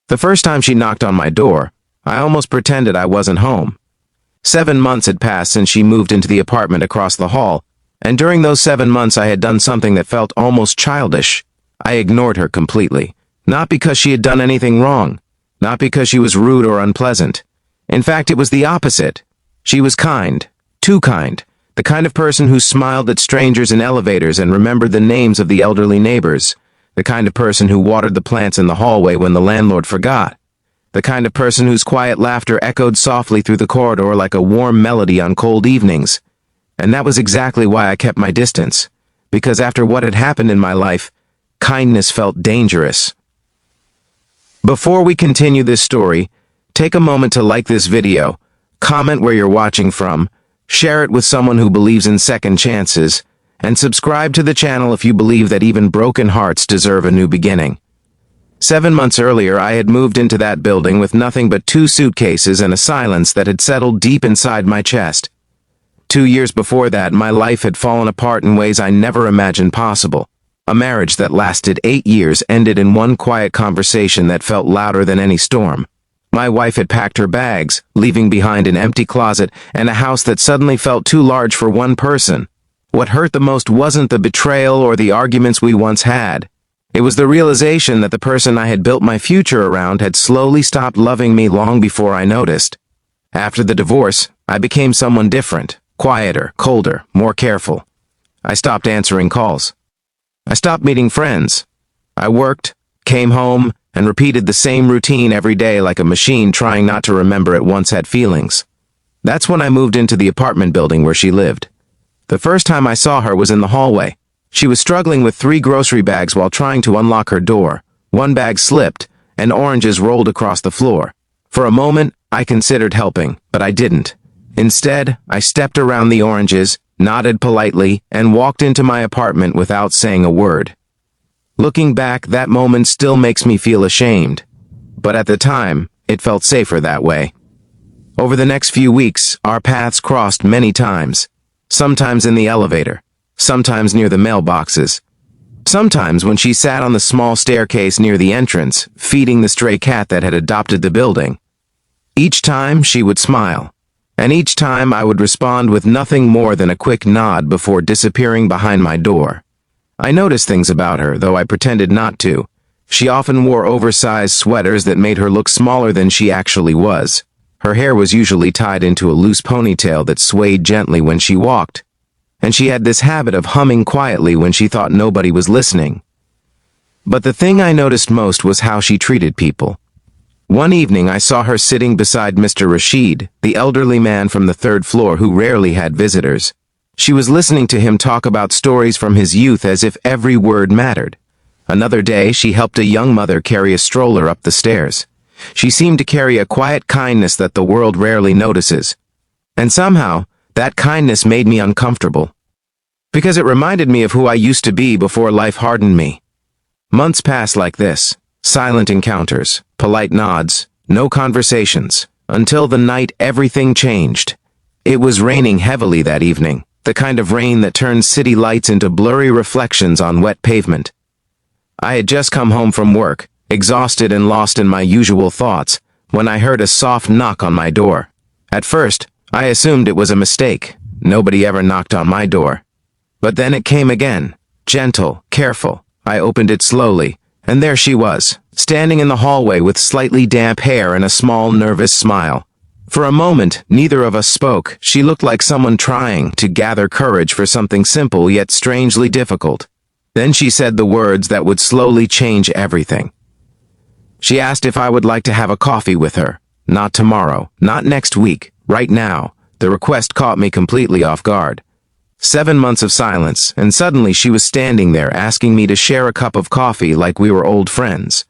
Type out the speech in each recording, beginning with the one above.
The first time she knocked on my door, I almost pretended I wasn't home. 7 months had passed since she moved into the apartment across the hall, and during those 7 months I had done something that felt almost childish. I ignored her completely. Not because she had done anything wrong. Not because she was rude or unpleasant. In fact, it was the opposite. She was kind. Too kind. The kind of person who smiled at strangers in elevators and remembered the names of the elderly neighbors. The kind of person who watered the plants in the hallway when the landlord forgot. The kind of person whose quiet laughter echoed softly through the corridor like a warm melody on cold evenings. And that was exactly why I kept my distance. Because after what had happened in my life, kindness felt dangerous. Before we continue this story, take a moment to like this video, comment where you're watching from, share it with someone who believes in second chances, and subscribe to the channel if you believe that even broken hearts deserve a new beginning. 7 months earlier, I had moved into that building with nothing but 2 suitcases and a silence that had settled deep inside my chest. 2 years before that, my life had fallen apart in ways I never imagined possible. A marriage that lasted 8 years ended in one quiet conversation that felt louder than any storm. My wife had packed her bags, leaving behind an empty closet and a house that suddenly felt too large for one person. What hurt the most wasn't the betrayal or the arguments we once had. It was the realization that the person I had built my future around had slowly stopped loving me long before I noticed. After the divorce, I became someone different, quieter, colder, more careful. I stopped answering calls. I stopped meeting friends. I worked, came home, and repeated the same routine every day like a machine trying not to remember it once had feelings. That's when I moved into the apartment building where she lived. The first time I saw her was in the hallway. She was struggling with 3 grocery bags while trying to unlock her door. One bag slipped, and oranges rolled across the floor. For a moment, I considered helping, but I didn't. Instead, I stepped around the oranges, nodded politely, and walked into my apartment without saying a word. Looking back, that moment still makes me feel ashamed. But at the time, it felt safer that way. Over the next few weeks, our paths crossed many times. Sometimes in the elevator. Sometimes near the mailboxes. Sometimes when she sat on the small staircase near the entrance, feeding the stray cat that had adopted the building. Each time, she would smile. And each time I would respond with nothing more than a quick nod before disappearing behind my door. I noticed things about her, though I pretended not to. She often wore oversized sweaters that made her look smaller than she actually was. Her hair was usually tied into a loose ponytail that swayed gently when she walked. And she had this habit of humming quietly when she thought nobody was listening. But the thing I noticed most was how she treated people. One evening I saw her sitting beside Mr. Rashid, the elderly man from the 3rd floor who rarely had visitors. She was listening to him talk about stories from his youth as if every word mattered. Another day, she helped a young mother carry a stroller up the stairs. She seemed to carry a quiet kindness that the world rarely notices. And somehow, that kindness made me uncomfortable. Because it reminded me of who I used to be before life hardened me. Months passed like this. Silent encounters, polite nods, no conversations, until the night everything changed. It was raining heavily that evening, the kind of rain that turns city lights into blurry reflections on wet pavement. I had just come home from work, exhausted and lost in my usual thoughts, when I heard a soft knock on my door. At first, I assumed it was a mistake. Nobody ever knocked on my door. But then it came again, gentle, careful. I opened it slowly, and there she was, standing in the hallway with slightly damp hair and a small, nervous smile. For a moment, neither of us spoke. She looked like someone trying to gather courage for something simple yet strangely difficult. Then she said the words that would slowly change everything. She asked if I would like to have a coffee with her. Not tomorrow, not next week, right now. The request caught me completely off guard. 7 months of silence, and suddenly she was standing there asking me to share a cup of coffee like we were old friends.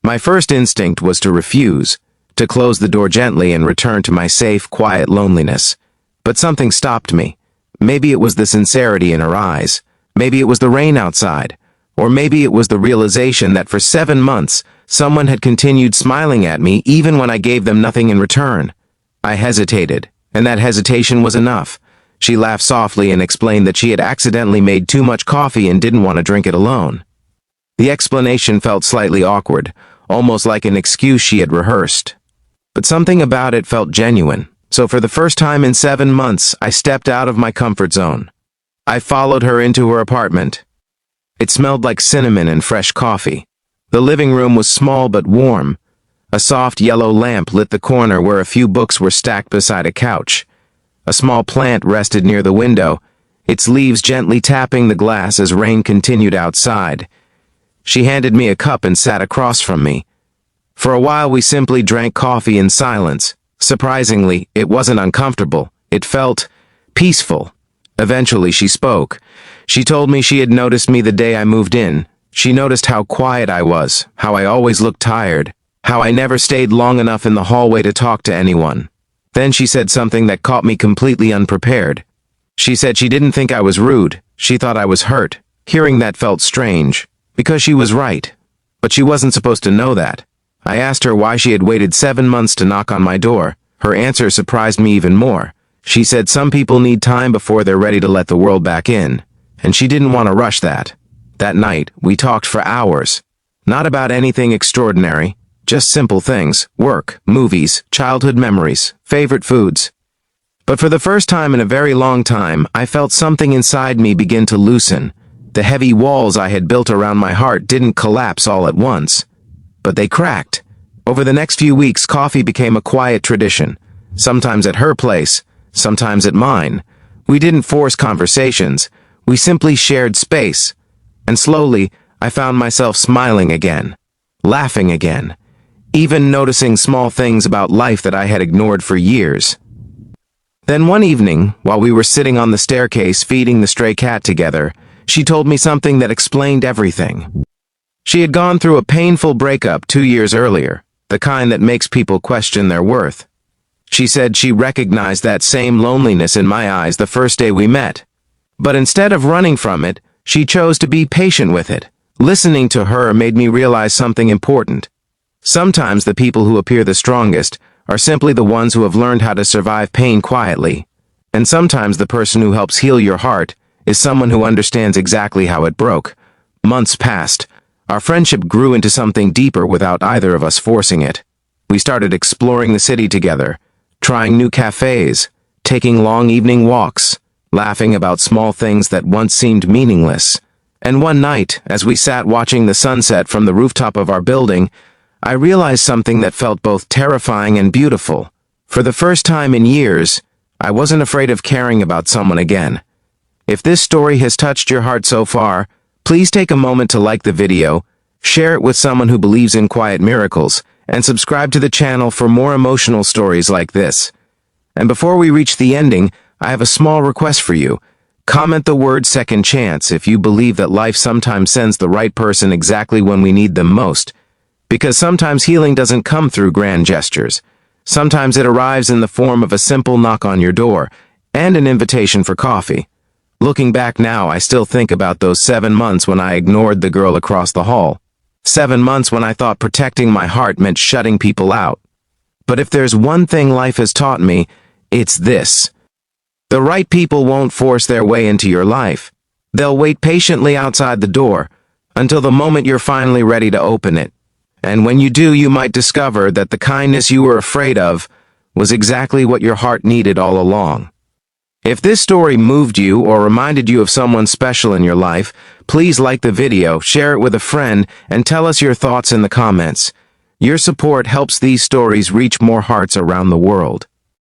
My first instinct was to refuse, to close the door gently and return to my safe, quiet loneliness. But something stopped me. Maybe it was the sincerity in her eyes. Maybe it was the rain outside. Or maybe it was the realization that for 7 months, someone had continued smiling at me even when I gave them nothing in return. I hesitated, and that hesitation was enough. She laughed softly and explained that she had accidentally made too much coffee and didn't want to drink it alone. The explanation felt slightly awkward, almost like an excuse she had rehearsed. But something about it felt genuine, so for the first time in 7 months, I stepped out of my comfort zone. I followed her into her apartment. It smelled like cinnamon and fresh coffee. The living room was small but warm. A soft yellow lamp lit the corner where a few books were stacked beside a couch. A small plant rested near the window, its leaves gently tapping the glass as rain continued outside. She handed me a cup and sat across from me. For a while we simply drank coffee in silence. Surprisingly, it wasn't uncomfortable. It felt peaceful. Eventually she spoke. She told me she had noticed me the day I moved in. She noticed how quiet I was, how I always looked tired, how I never stayed long enough in the hallway to talk to anyone. Then she said something that caught me completely unprepared. She said she didn't think I was rude. She thought I was hurt. Hearing that felt strange, because she was right. But she wasn't supposed to know that. I asked her why she had waited 7 months to knock on my door. Her answer surprised me even more. She said some people need time before they're ready to let the world back in, and she didn't want to rush that. That night, we talked for hours. Not about anything extraordinary, just simple things: work, movies, childhood memories, favorite foods. But for the first time in a very long time, I felt something inside me begin to loosen. The heavy walls I had built around my heart didn't collapse all at once, but they cracked. Over the next few weeks, coffee became a quiet tradition, sometimes at her place, sometimes at mine. We didn't force conversations, we simply shared space. And slowly, I found myself smiling again, laughing again, even noticing small things about life that I had ignored for years. Then one evening, while we were sitting on the staircase feeding the stray cat together, she told me something that explained everything. She had gone through a painful breakup 2 years earlier, the kind that makes people question their worth. She said she recognized that same loneliness in my eyes the first day we met. But instead of running from it, she chose to be patient with it. Listening to her made me realize something important. Sometimes the people who appear the strongest are simply the ones who have learned how to survive pain quietly. And sometimes the person who helps heal your heart is someone who understands exactly how it broke. Months passed. Our friendship grew into something deeper without either of us forcing it. We started exploring the city together, trying new cafes, taking long evening walks, laughing about small things that once seemed meaningless. And one night, as we sat watching the sunset from the rooftop of our building, I realized something that felt both terrifying and beautiful. For the first time in years, I wasn't afraid of caring about someone again. If this story has touched your heart so far, please take a moment to like the video, share it with someone who believes in quiet miracles, and subscribe to the channel for more emotional stories like this. And before we reach the ending, I have a small request for you. Comment the word second chance if you believe that life sometimes sends the right person exactly when we need them most. Because sometimes healing doesn't come through grand gestures. Sometimes it arrives in the form of a simple knock on your door and an invitation for coffee. Looking back now, I still think about those 7 months when I ignored the girl across the hall. 7 months when I thought protecting my heart meant shutting people out. But if there's one thing life has taught me, it's this. The right people won't force their way into your life. They'll wait patiently outside the door until the moment you're finally ready to open it. And when you do, you might discover that the kindness you were afraid of was exactly what your heart needed all along. If this story moved you or reminded you of someone special in your life, please like the video, share it with a friend, and tell us your thoughts in the comments. Your support helps these stories reach more hearts around the world.